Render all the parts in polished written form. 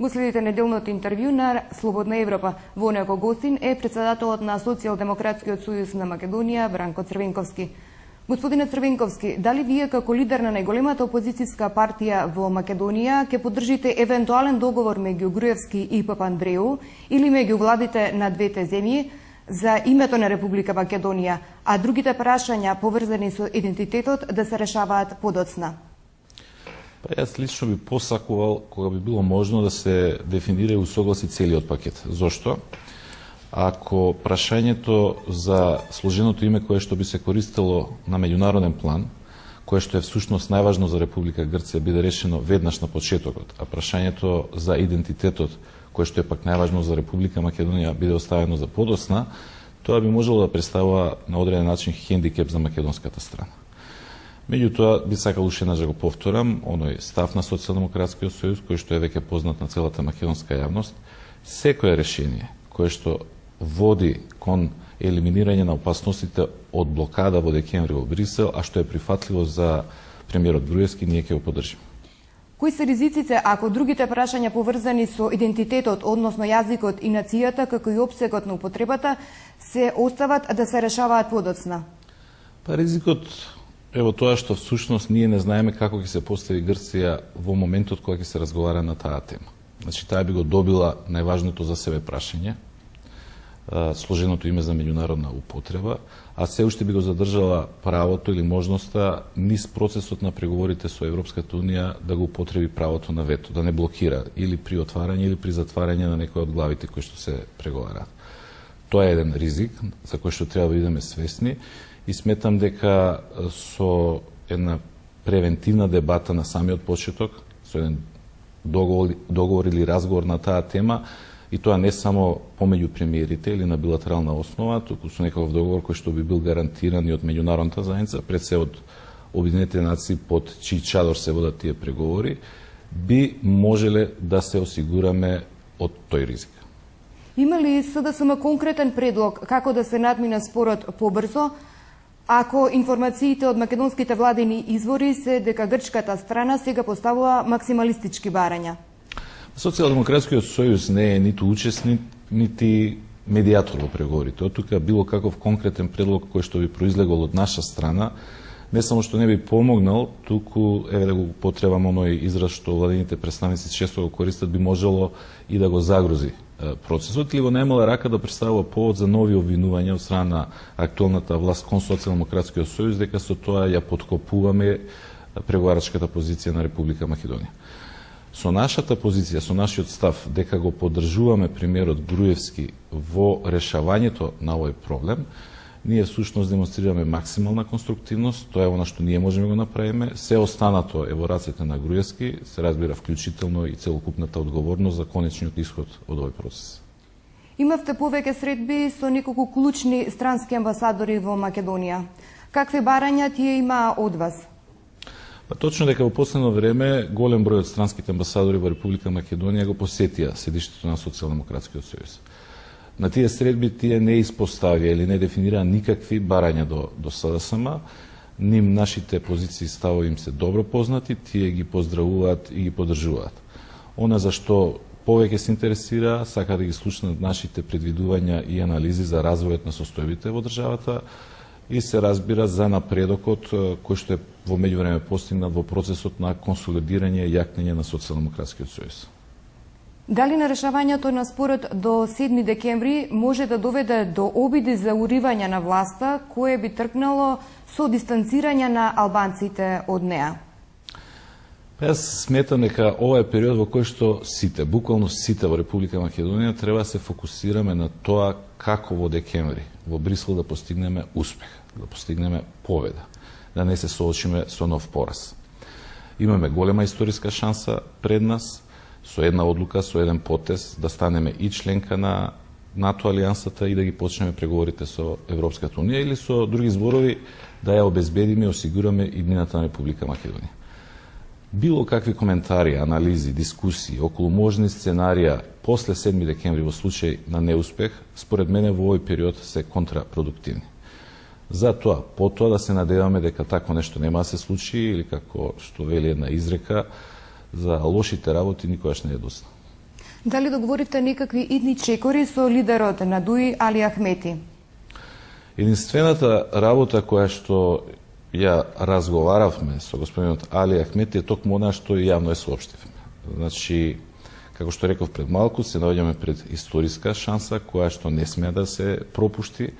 Го следите неделното интервју на Слободна Европа. Во него гостин е председателот на Социјалдемократскиот сојуз на Македонија, Бранко Црвенковски. Господине Црвенковски, дали вие како лидер на најголемата опозицијска партија во Македонија ќе поддржите евентуален договор меѓу Груевски и Папандреу или меѓу владите на двете земји за името на Република Македонија, а другите прашања поврзани со идентитетот да се решаваат подоцна? Јас лично би посакувал кога би било можно да се дефинира и усогласи целиот пакет. Зошто? Ако прашањето за сложеното име кое што би се користело на меѓународен план, кое што е всушност најважно за Република Грција, биде решено веднаш на почетокот, а прашањето за идентитетот, кое што е пак најважно за Република Македонија, биде оставено за подоцна, тоа би можело да представува на одреден начин хендикеп за македонската страна. Меѓутоа, би сакал уште еднаш да го повторам, оној став на Социјалдемократскиот сојуз, кој што е веќе познат на целата македонска јавност, секое решение кое што води кон елиминирање на опасностите од блокада во декември во Брисел, а што е прифатливо за премиерот Груевски, ние ќе го поддржиме. Кои се ризиците ако другите прашања поврзани со идентитетот, односно јазикот и нацијата, како и опсегот на употребата, се остават да се решаваат подоцна? Ризикот е во тоа што всушност ние не знаеме како ќе се постави Грција во моментот кога ќе се разговара на таа тема. Значи, таа би го добила најважното за себе прашање, сложеното име за меѓународна употреба, а се уште би го задржала правото или можноста низ процесот на преговорите со Европската Унија да го употреби правото на вето, да не блокира или при отварање или при затварање на некои од главите кои што се преговараат. Тоа е еден ризик за кој што треба да бидеме свесни и сметам дека со една превентивна дебата на самиот почеток, со еден договор или разговор на таа тема, и тоа не само помеѓу премиерите или на билатерална основа, туку со некаков договор кој што би бил гарантиран и од меѓународната заедница, пред се од Обединетите нации под чиј чадор се водат тие преговори, би можеле да се осигураме од тој ризик. Има ли СДСМ конкретен предлог како да се надмине спорот побрзо, ако информациите од македонските владини извори се дека грчката страна сега поставува максималистички барања? Социјалдемократскиот сојуз не е ниту учесник, нити медијатор во преговорите. Од тука било каков конкретен предлог кој што би произлегол од наша страна, не само што не би помогнал, туку, еве да го потребам оној израз што владините представници често го користат, би можело и да го загрози процесот, или во најмала рака да представува повод за нови обвинувања од страна на актуелната власт кон Социјалдемократскиот сојуз, дека со тоа ја поткопуваме преговарачката позиција на Република Македонија. Со нашата позиција, со нашиот став, дека го поддржуваме премиерот Груевски во решавањето на овој проблем, ние всушност демонстрираме максимална конструктивност, тоа е она што ние можеме го направиме, се останато е во рацете на Груевски, се разбира вклучително и целокупната одговорност за конечниот исход од овој процес. Имавте повеќе средби со неколку клучни странски амбасадори во Македонија. Какви барања тие имаа од вас? Точно дека во последно време голем број од странските амбасадори во Република Македонија го посетија седиштето на Социјалдемократскиот сојуз. На тие средби тие не испоставија или не дефинираа никакви барања до СДСМ, ним нашите позиции и ставови им се добро познати, тие ги поздравуваат и ги поддржуваат. Она за што повеќе се интересира, сака да ги слушнат нашите предвидувања и анализи за развојот на состојбите во државата и се разбира за напредокот кој што е во меѓувреме постигнат во процесот на консолидирање и јакнење на Социјалдемократскиот сојуз. Дали на решавањето на спорот до 7 декември може да доведе до обиди за уривање на власта, кое би тргнало со дистанцирање на албанците од неа? Јас сметам дека ова е период во кој што сите, буквално сите во Република Македонија треба да се фокусираме на тоа како во декември во Брисел да постигнеме успех, да постигнеме победа, да не се соочиме со нов пораз. Имаме голема историска шанса пред нас, со една одлука, со еден потез, да станеме и членка на НАТО алијансата и да ги почнеме преговорите со Европската Унија, или со други зборови да ја обезбедиме и осигураме иднината на Република Македонија. Било какви коментари, анализи, дискусии околу можни сценарија после 7 декември во случај на неуспех, според мене во овој период се контрапродуктивни. Затоа, потоа да се надеваме дека тако нешто нема да се случи, или како што вели една изрека, за лошите работи никогаш не е доста. Дали договоривте некакви идни чекори со лидерот на ДУИ Али Ахмети? Единствената работа која што ја разговаравме со господинот Али Ахмети е токму она што и јавно е соопштивме. Значи, како што реков пред малку, се наоѓаме пред историска шанса која што не смее да се пропушти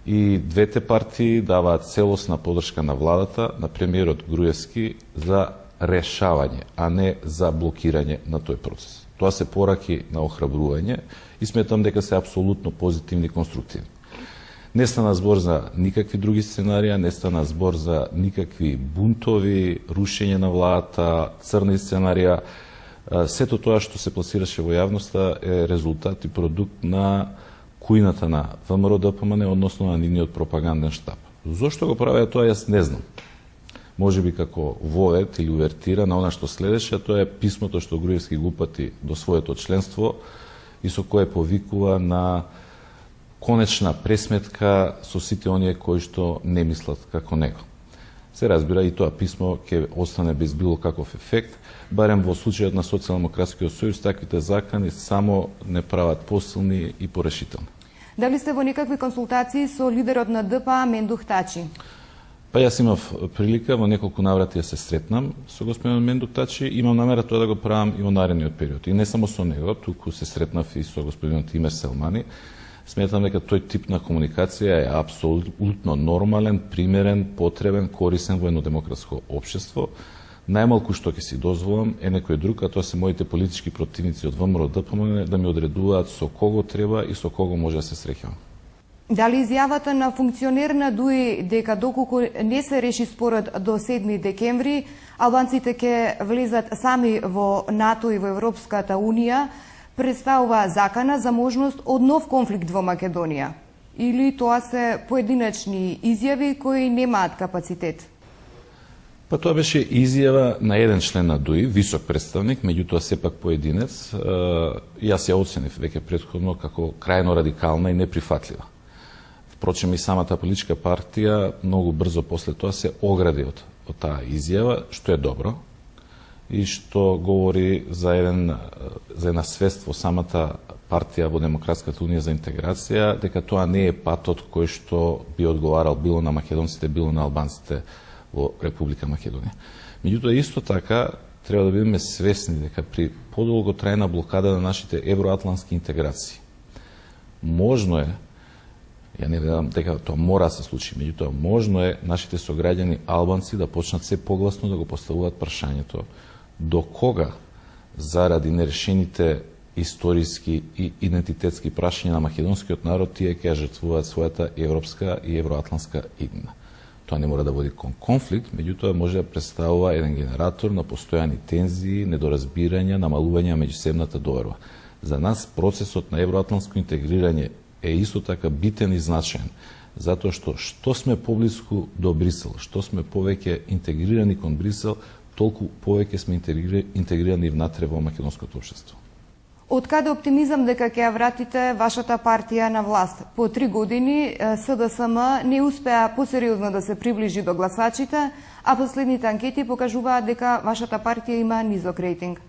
и двете партии даваат целосна подршка на владата, на премиерот Груевски за решавање, а не за блокирање на тој процес. Тоа се пораки на охрабрување и сметам дека се апсолутно позитивни и конструктивни. Не стана збор за никакви други сценарија, не стана збор за никакви бунтови, рушење на владата, црни сценарија. Сето тоа што се пласираше во јавноста е резултат и продукт на кујната на ВМРО ДПМН, односно на нивниот пропаганден штаб. Зошто го правеа тоа, јас не знам. Може би како вовет или увертира на она што следеше, тоа е писмото што Груевски го упати до своето членство и со кое повикува на конечна пресметка со сите оние кои што не мислат како него. Се разбира, и тоа писмо ќе остане без било каков ефект, барем во случајот на Социјалдемократскиот сојуз, таквите закани само не прават посилни и порешителни. Дали сте во некакви консултации со лидерот на ДПА Мендух Тачи? Па јас имав прилика во неколку наврати да се сретнам со господин Мендух Тачи, имам намера тоа да го правам и во наредниот период. И не само со него, туку се сретнав и со господинот Тимер Селмани. Сметам дека тој тип на комуникација е апсолутно нормален, примерен, потребен, корисен во едно демократско општество. Најмалку што ќе си дозволам е некој друг, а тоа се моите политички противници од ВМРО ДПМН, да ми одредуваат со кого треба и со кого може да се среќавам. Дали изјавата на функционер на ДУИ дека доколку не се реши спорот до 7 декември, албанците ќе влезат сами во НАТО и во Европската Унија, представува закана за можност од нов конфликт во Македонија? Или тоа се поединечни изјави кои немаат капацитет? Па тоа беше изјава на еден член на ДУИ, висок представник, меѓутоа сепак поединец. Јас ја оценив веќе претходно како крајно радикална и неприфатлива. Впрочем, и самата политичка партија многу брзо после тоа се огради од таа изјава, што е добро и што говори за една свест во самата партија во Демократската унија за интеграција, дека тоа не е патот кој што би одговарал било на македонците, било на албанците во Република Македонија. Меѓутоа, исто така, треба да бидеме свесни дека при подолготрајна блокада на нашите евроатлантски интеграции, можно е, ја не ведам дека тоа мора да се случи, меѓутоа можно е нашите сограѓани албанци да почнат се погласно да го поставуваат прашањето до кога заради нерешените историски и идентитетски прашања на македонскиот народ тие ќе жртвуваат својата европска и евроатлантска иднина. Тоа не мора да води кон конфликт, меѓутоа може да представува еден генератор на постојани тензии, недоразбирања, намалување на меѓусебната доверба. За нас процесот на евроатлантско интегрирање е исто така битен и значаен, затоа што сме поблиску до Брисел, што сме повеќе интегрирани кон Брисел, толку повеќе сме интегрирани внатре во македонското општество. Од каде оптимизам дека ќе ја вратите вашата партија на власт? По 3 години СДСМ не успеа посериозно да се приближи до гласачите, а последните анкети покажуваат дека вашата партија има низок рейтинг.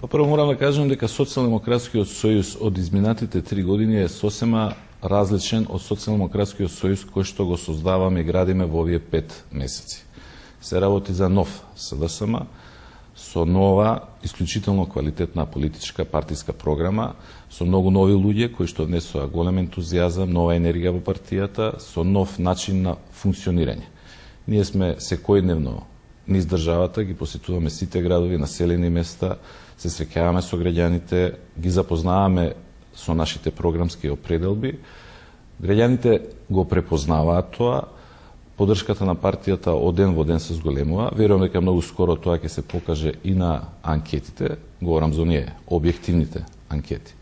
Па прво морам да кажам дека Социјалдемократскиот сојуз од изминатите 3 години е сосема различен од Социјалдемократскиот сојуз кој што го создаваме и градиме во овие 5 месеци. Се работи за нов СДСМ, со нова, исклучително квалитетна политичка партиска програма, со многу нови луѓе кои што внесоа голем ентузијазам, нова енергија во партијата, со нов начин на функционирање. Ние сме секојдневно низ државата, ги посетуваме сите градови, населени места, се среќаваме со граѓаните, ги запознаваме со нашите програмски определби. Граѓаните го препознаваат тоа, поддршката на партијата од ден во ден се зголемува. Верувам дека многу скоро тоа ќе се покаже и на анкетите, говорам за оние објективните анкети.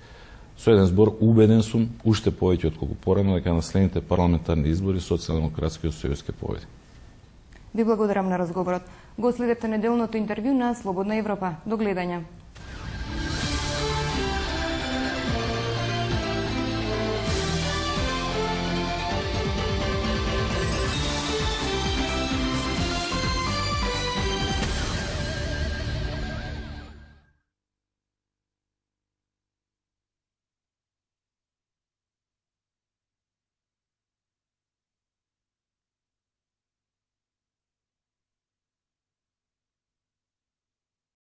Со еден збор, убеден сум, уште повеќе отколку порано, дека на следните парламентарни избори Социјалдемократскиот сојуз ќе победи. Ви благодарам на разговорот. Го следете неделното интервју на Слободна Европа. До гледање.